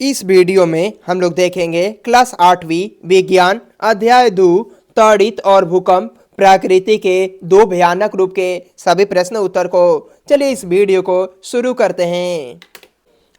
इस वीडियो में हम लोग देखेंगे क्लास 8वीं विज्ञान अध्याय 2 त्वरित और भूकंप प्रकृति के दो भयानक रूप के सभी प्रश्न उत्तर को। चलिए इस वीडियो को शुरू करते हैं।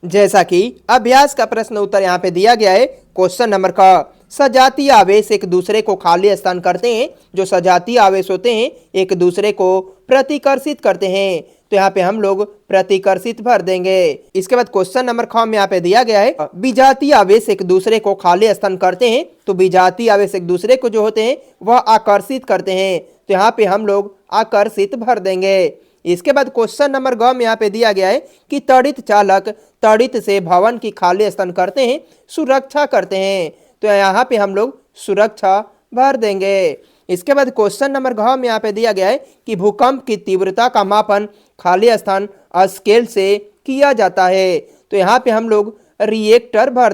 जैसा कि अभ्यास का प्रश्न उत्तर यहाँ पे दिया गया है। क्वेश्चन नंबर का, सजातीय आवेश एक दूसरे को खाली स्थान करते हैं। जो सजातीय आवेश होते हैं एक दूसरे को प्रतिकर्षित करते हैं, तो यहाँ पे हम लोग प्रतिकर्षित भर देंगे। इसके बाद क्वेश्चन नंबर ख में यहाँ पे दिया गया है, विजातीय आवेश एक दूसरे को खाली स्थान करते हैं। तो विजातीय आवेश एक दूसरे को जो होते हैं वह आकर्षित करते हैं, तो यहाँ पे हम लोग आकर्षित भर देंगे। इसके बाद क्वेश्चन नंबर ग में यहाँ पे दिया गया है कि त्वरित चालक त्वरित से भवन की खाली स्थान करते हैं, सुरक्षा करते हैं, तो यहाँ पे हम लोग सुरक्षा भर देंगे। इसके बाद क्वेश्चन नंबर घ में यहाँ पे दिया गया है कि भूकंप की तीव्रता का मापन खाली स्थान स्केल से किया जाता है, तो यहाँ पे हम लोग रिएक्टर भर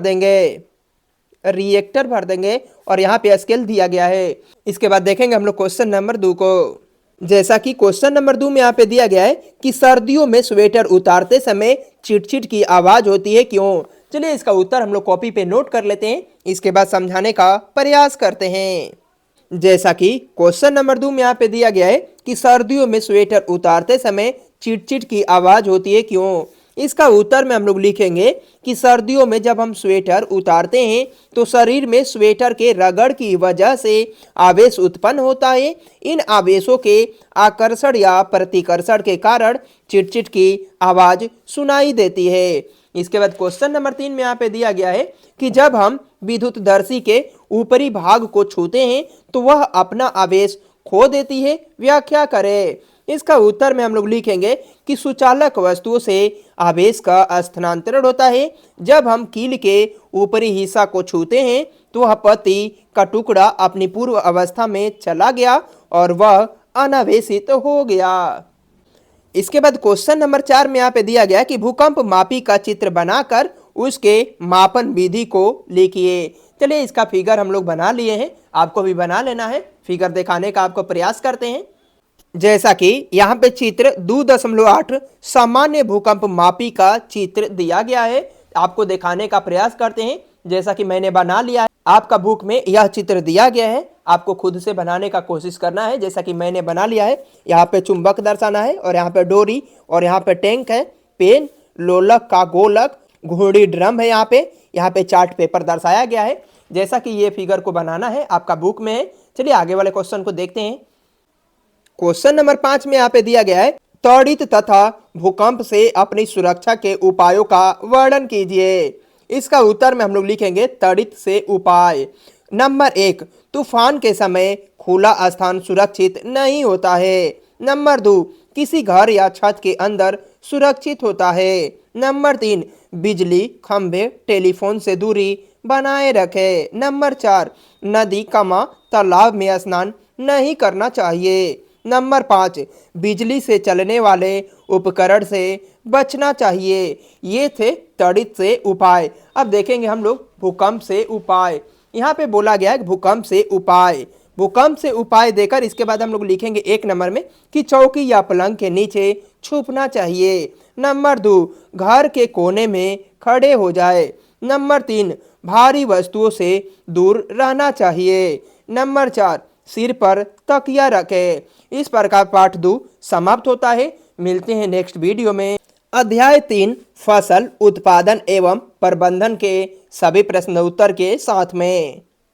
देंगे और यहाँ पे स्केल दिया गया है। इसके बाद देखेंगे हम लोग क्वेश्चन नंबर 2 को। जैसा कि क्वेश्चन नंबर 2 में यहाँ पे दिया गया है कि सर्दियों में स्वेटर उतारते समय चिट-चिट की आवाज होती है, क्यों? चलिए इसका उत्तर हम लोग कॉपी पे नोट कर लेते हैं, इसके बाद समझाने का प्रयास करते हैं। जैसा कि क्वेश्चन नंबर 2 में यहाँ पे दिया गया है कि सर्दियों में स्वेटर उतारते समय चिट-चिट की आवाज होती है, क्यों? इसका उत्तर में हम लोग लिखेंगे कि सर्दियों में जब हम स्वेटर उतारते हैं तो शरीर में स्वेटर के रगड़ की वजह से आवेश उत्पन्न होता है। इन आवेशों के आकर्षण या प्रतिकर्षण के कारण चिट-चिट की आवाज सुनाई देती है। इसके बाद क्वेश्चन नंबर 3 में यहाँ पे दिया गया है कि जब हम विद्युतदर्शी के ऊपरी भाग को छूते हैं तो वह अपना आवेश खो देती है, व्याख्या करें। इसका उत्तर में हम लोग लिखेंगे कि सुचालक वस्तुओं से आवेश का स्थानांतरण होता है। जब हम कील के ऊपरी हिस्सा को छूते हैं तो वह पत्ती का टुकड़ा अपनी पूर्व अवस्था में चला गया और वह अनावेशित हो गया। इसके बाद क्वेश्चन नंबर 4 में यहाँ पे दिया गया कि भूकंप मापी का चित्र बनाकर उसके मापन विधि को लिखिए। चलिए इसका फिगर हम लोग बना लिए हैं, आपको भी बना लेना है। फिगर दिखाने का आपको प्रयास करते हैं। जैसा कि यहाँ पे चित्र 2.8 सामान्य भूकंप मापी का चित्र दिया गया है, आपको दिखाने का प्रयास करते हैं। जैसा कि मैंने बना लिया है, आपका बुक में यह चित्र दिया गया है, आपको खुद से बनाने का कोशिश करना है। जैसा कि मैंने बना लिया है, यहाँ पे चुंबक दर्शाना है और यहाँ पे डोरी और यहाँ पे टैंक है, पेन, लोलक का गोलक, घोड़ी ड्रम है, यहाँ पे चार्ट पेपर दर्शाया गया है। जैसा कि ये फिगर को बनाना है आपका बुक में है। चलिए आगे वाले क्वेश्चन को देखते हैं। क्वेश्चन नंबर 5 में यहाँ पे दिया गया है, त्वरित तथा भूकंप से अपनी सुरक्षा के उपायों का वर्णन कीजिए। इसका उत्तर में हम लोग लिखेंगे त्वरित से उपाय। नंबर 1, तूफान के समय खुला स्थान सुरक्षित नहीं होता है। नंबर 2, किसी घर या छत के अंदर सुरक्षित होता है। नंबर 3, बिजली खंभे टेलीफोन से दूरी बनाए रखे। नंबर 4, नदी तालाब में स्नान नहीं करना चाहिए। नंबर 5, बिजली से चलने वाले उपकरण से बचना चाहिए। ये थे त्वरित से उपाय। अब देखेंगे हम लोग भूकंप से उपाय। यहाँ पे बोला गया है भूकंप से उपाय देकर इसके बाद हम लोग लिखेंगे 1 नंबर में कि चौकी या पलंग के नीचे छुपना चाहिए। नंबर 2, घर के कोने में खड़े हो जाए। नंबर 3, भारी वस्तुओं से दूर रहना चाहिए। नंबर 4, सिर पर तकिया रखे। इस प्रकार पाठ 2 समाप्त होता है। मिलते हैं नेक्स्ट वीडियो में अध्याय 3 फसल उत्पादन एवं प्रबंधन के सभी प्रश्न उत्तर के साथ में।